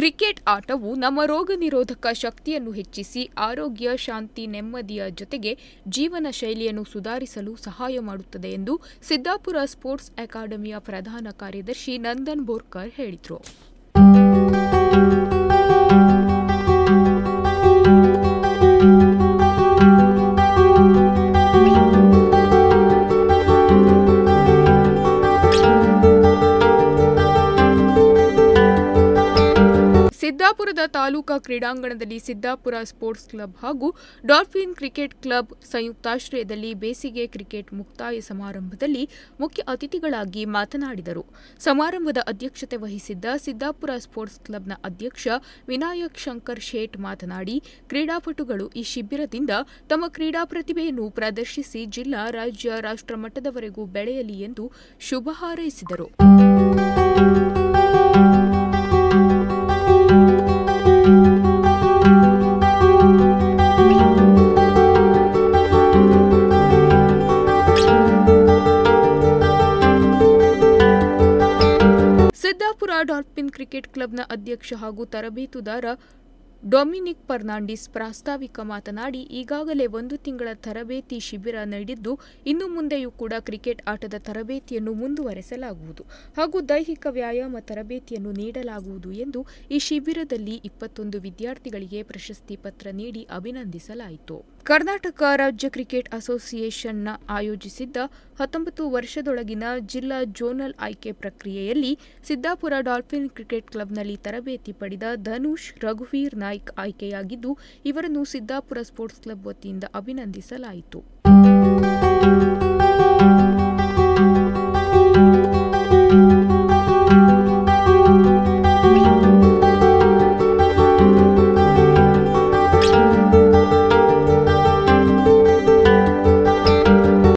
Cricket ಆಟವು ನಮ್ಮ ರೋಗ ನಿರೋಧಕ ಶಕ್ತಿಯನ್ನು ಹೆಚ್ಚಿಸಿ ಆರೋಗ್ಯ, ಶಾಂತಿ, ನೆಮ್ಮದಿಯ ಜೊತೆಗೆ ಜೀವನ ಶೈಲಿಯನ್ನು ಸುಧಾರಿಸಲು ಸಹಾಯ ಮಾಡುತ್ತದೆ ಎಂದು ಸಿದ್ದಾಪುರ ಸ್ಪೋರ್ಟ್ಸ್ ಅಕಾಡೆಮಿಯ ಪ್ರಧಾನ ಕಾರ್ಯದರ್ಶಿ ನಂದನ್ ಬೋರ್ಕರ್ ಹೇಳಿದರು. ಸಿದ್ದಾಪುರದ ತಾಲೂಕಾ ಕ್ರೀಡಾಂಗಣದಲ್ಲಿ ಸಿದ್ದಾಪುರ ಸ್ಪೋರ್ಟ್ಸ್ ಕ್ಲಬ್ ಹಾಗೂ ಡಾಲ್ಫಿನ್ ಕ್ರಿಕೆಟ್ ಕ್ಲಬ್ ಸಂಯುಕ್ತಾಶ್ರಯದಲ್ಲಿ ಬೇಸಿಗೆ ಕ್ರಿಕೆಟ್ ಮುಕ್ತಾಯ ಸಮಾರಂಭದಲ್ಲಿ ಮುಖ್ಯ ಅತಿಥಿಗಳಾಗಿ ಮಾತನಾಡಿದರು. ಸಮಾರಂಭದ ಅಧ್ಯಕ್ಷತೆ ವಹಿಸಿದ್ದ ಸಿದ್ದಾಪುರ ಸ್ಪೋರ್ಟ್ಸ್ ಕ್ಲಬ್ನ ಅಧ್ಯಕ್ಷ ವಿನಾಯಕ್ ಶಂಕರ್ ಶೇಟ್ ಮಾತನಾಡಿ, ಕ್ರೀಡಾಪಟುಗಳು ಈ ಶಿಬಿರದಿಂದ ತಮ್ಮ ಕ್ರೀಡಾ ಪ್ರತಿಭೆಯನ್ನು ಪ್ರದರ್ಶಿಸಿ ಜಿಲ್ಲಾ, ರಾಜ್ಯ, ರಾಷ್ಟ್ರ ಮಟ್ಟದವರೆಗೂ ಬೆಳೆಯಲಿ ಎಂದು ಶುಭ ಹಾರೈಸಿದರು. ಸಿದ್ದಾಪುರ ಡಾಲ್ಫಿನ್ ಕ್ರಿಕೆಟ್ ಕ್ಲಬ್ನ ಅಧ್ಯಕ್ಷ ಹಾಗೂ ತರಬೇತುದಾರ ಡೊಮಿನಿಕ್ ಫರ್ನಾಂಡಿಸ್ ಪ್ರಾಸ್ತಾವಿಕ ಮಾತನಾಡಿ, ಈಗಾಗಲೇ 1 ತಿಂಗಳ ತರಬೇತಿ ಶಿಬಿರ ನೀಡಿದ್ದು, ಇನ್ನು ಮುಂದೆಯೂ ಕೂಡ ಕ್ರಿಕೆಟ್ ಆಟದ ತರಬೇತಿಯನ್ನು ಮುಂದುವರೆಸಲಾಗುವುದು ಹಾಗೂ ದೈಹಿಕ ವ್ಯಾಯಾಮ ತರಬೇತಿಯನ್ನು ನೀಡಲಾಗುವುದು ಎಂದು ಈ ಶಿಬಿರದಲ್ಲಿ 21 ವಿದ್ಯಾರ್ಥಿಗಳಿಗೆ ಪ್ರಶಸ್ತಿ ಪತ್ರ ನೀಡಿ ಅಭಿನಂದಿಸಲಾಯಿತು. ಕರ್ನಾಟಕ ರಾಜ್ಯ ಕ್ರಿಕೆಟ್ ಅಸೋಸಿಯೇಷನ್ನ ಆಯೋಜಿಸಿದ್ದ 19 ವರ್ಷದೊಳಗಿನ ಜಿಲ್ಲಾ ಝೋನಲ್ ಆಯ್ಕೆ ಪ್ರಕ್ರಿಯೆಯಲ್ಲಿ ಸಿದ್ದಾಪುರ ಡಾಲ್ಫಿನ್ ಕ್ರಿಕೆಟ್ ಕ್ಲಬ್ನಲ್ಲಿ ತರಬೇತಿ ಪಡೆದ ಧನುಷ್ ರಘುವೀರ್ ನಾಯ್ಕ್ ಆಯ್ಕೆಯಾಗಿದ್ದು, ಇವರನ್ನು ಸಿದ್ದಾಪುರ ಸ್ಪೋರ್ಟ್ಸ್ ಕ್ಲಬ್ ವತಿಯಿಂದ ಅಭಿನಂದಿಸಲಾಯಿತು.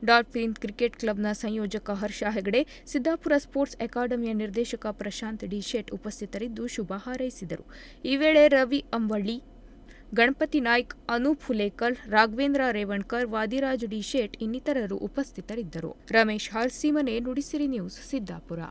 ಡಾಲ್ಫಿನ್ ಕ್ರಿಕೆಟ್ ಕ್ಲಬ್ನ ಸಂಯೋಜಕ ಹರ್ಷ ಹೆಗಡೆ, ಸಿದ್ದಾಪುರ ಸ್ಪೋರ್ಟ್ಸ್ ಅಕಾಡೆಮಿಯ ನಿರ್ದೇಶಕ ಪ್ರಶಾಂತ್ ಡಿ ಶೆಟ್ ಉಪಸ್ಥಿತರಿದ್ದು ಶುಭ ಹಾರೈಸಿದರು. ಈ ವೇಳೆ ರವಿ ಅಂಬಳ್ಳಿ, ಗಣಪತಿ ನಾಯ್ಕ್, ಅನೂಪ್ ಹುಲೇಕಲ್, ರಾಘವೇಂದ್ರ ರೇವಣ್ಕರ್, ವಾದಿರಾಜ್ ಡಿ ಶೆಟ್ ಇನ್ನಿತರರು ಉಪಸ್ಥಿತರಿದ್ದರು. ರಮೇಶ್ ಹಾರ್ಸಿಮನೆ, ನುಡಿಸಿರಿ ನ್ಯೂಸ್, ಸಿದ್ದಾಪುರ.